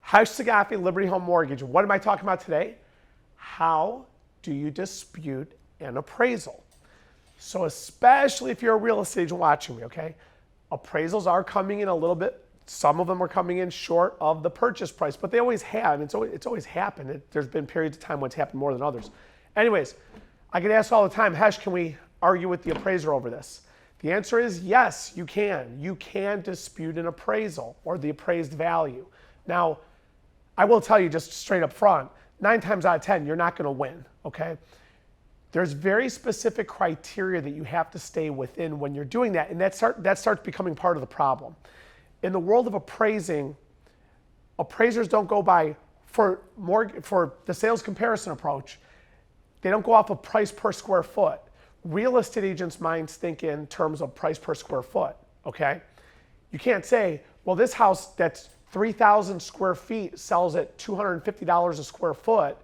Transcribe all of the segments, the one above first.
Khash Saghafi, Liberty Home Mortgage. What am I talking about today? How do you dispute an appraisal? So especially if you're a real estate agent watching me, okay? Appraisals are coming in a little bit. Some of them are coming in short of the purchase price, but they always have. It's always happened. There's been periods of time when it's happened more than others. Anyways, I get asked all the time, Khash, can we argue with the appraiser over this? The answer is yes, you can. You can dispute an appraisal or the appraised value. Now, I will tell you just straight up front, 9 times out of 10, you're not going to win, okay? There's very specific criteria that you have to stay within when you're doing that, and that starts becoming part of the problem. In the world of appraising, appraisers don't go by, for the sales comparison approach, they don't go off of price per square foot. Real estate agents' minds think in terms of price per square foot, okay? You can't say, well, this house that's 3,000 square feet sells at $250 a square foot,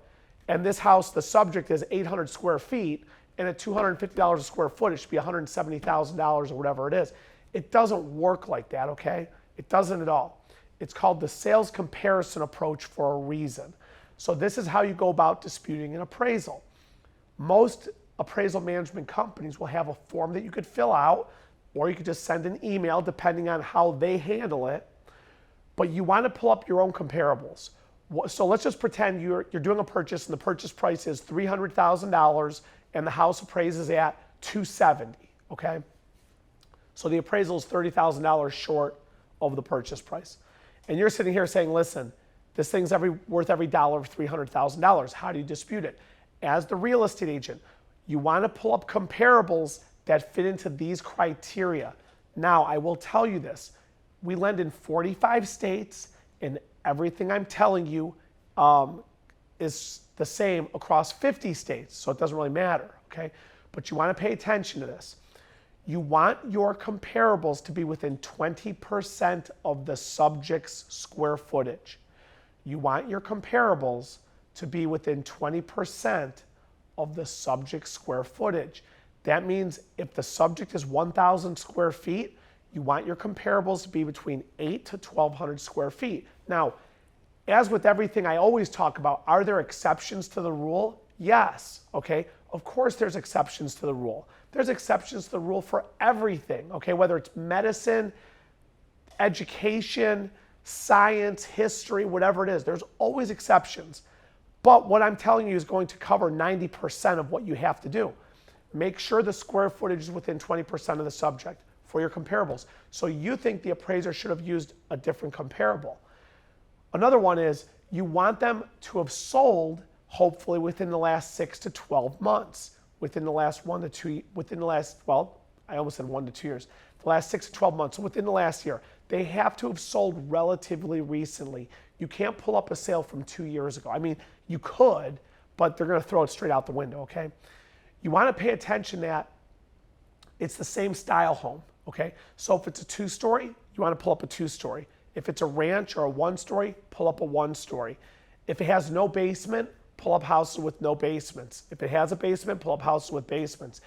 and this house, the subject is 800 square feet, and at $250 a square foot, it should be $170,000 or whatever it is. It doesn't work like that, okay? It doesn't at all. It's called the sales comparison approach for a reason. So this is how you go about disputing an appraisal. Most appraisal management companies will have a form that you could fill out, or you could just send an email depending on how they handle it. But you want to pull up your own comparables. So let's just pretend you're doing a purchase and the purchase price is $300,000 and the house appraises at $270,000, okay? So the appraisal is $30,000 short of the purchase price. And you're sitting here saying, listen, this thing's worth every dollar of $300,000. How do you dispute it? As the real estate agent, you want to pull up comparables that fit into these criteria. Now, I will tell you this. We lend in 45 states, and everything I'm telling you is the same across 50 states, so it doesn't really matter, okay? But you want to pay attention to this. You want your comparables to be within 20% of the subject's square footage. You want your comparables to be within 20% of the subject's square footage. That means if the subject is 1,000 square feet, you want your comparables to be between 8 to 1,200 square feet. Now, as with everything I always talk about, are there exceptions to the rule? Yes, okay? Of course there's exceptions to the rule. There's exceptions to the rule for everything, okay? Whether it's medicine, education, science, history, whatever it is, there's always exceptions. But what I'm telling you is going to cover 90% of what you have to do. Make sure the square footage is within 20% of the subject for your comparables. So you think the appraiser should have used a different comparable. Another one is you want them to have sold hopefully within the last 6 to 12 months, within the last 1 to 2, well, I almost said 1 to 2 years, the last 6 to 12 months, so within the last year. They have to have sold relatively recently. You can't pull up a sale from 2 years ago. I mean, you could, but they're going to throw it straight out the window, okay? You want to pay attention that it's the same style home, okay? So if it's a 2-story, you want to pull up a 2-story. If it's a ranch or a 1-story, pull up a 1-story. If it has no basement, pull up houses with no basements. If it has a basement, pull up houses with basements.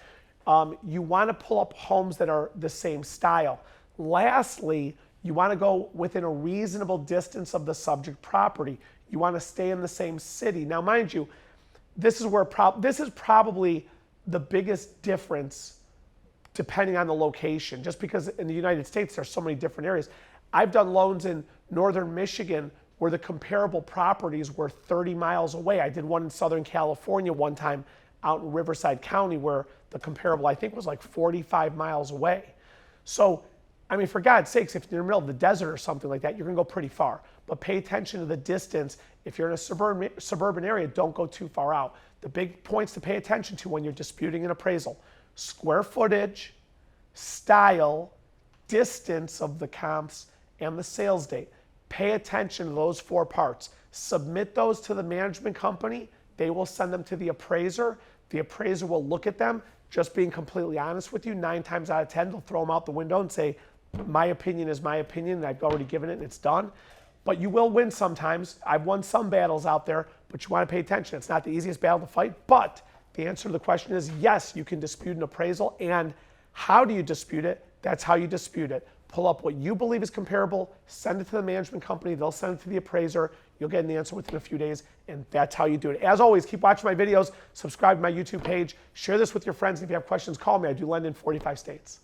You want to pull up homes that are the same style. Lastly, you want to go within a reasonable distance of the subject property. You want to stay in the same city. Now, mind you, this is probably the biggest difference depending on the location, just because in the United States, there's so many different areas. I've done loans in northern Michigan where the comparable properties were 30 miles away. I did one in Southern California one time out in Riverside County where the comparable, I think, was like 45 miles away. So, I mean, for God's sakes, if you're in the middle of the desert or something like that, you're gonna go pretty far. But pay attention to the distance. If you're in a suburban area, don't go too far out. The big points to pay attention to when you're disputing an appraisal: square footage, style, distance of the comps, and the sales date. Pay attention to those 4 parts. Submit those to the management company. They will send them to the appraiser. The appraiser will look at them. Just being completely honest with you, 9 times out of 10, they'll throw them out the window and say, my opinion is my opinion, and I've already given it and it's done. But you will win sometimes. I've won some battles out there, but you want to pay attention. It's not the easiest battle to fight, but the answer to the question is yes, you can dispute an appraisal. And how do you dispute it? That's how you dispute it. Pull up what you believe is comparable, send it to the management company, they'll send it to the appraiser. You'll get an answer within a few days, and that's how you do it. As always, keep watching my videos, subscribe to my YouTube page, share this with your friends, and if you have questions, call me. I do lend in 45 states.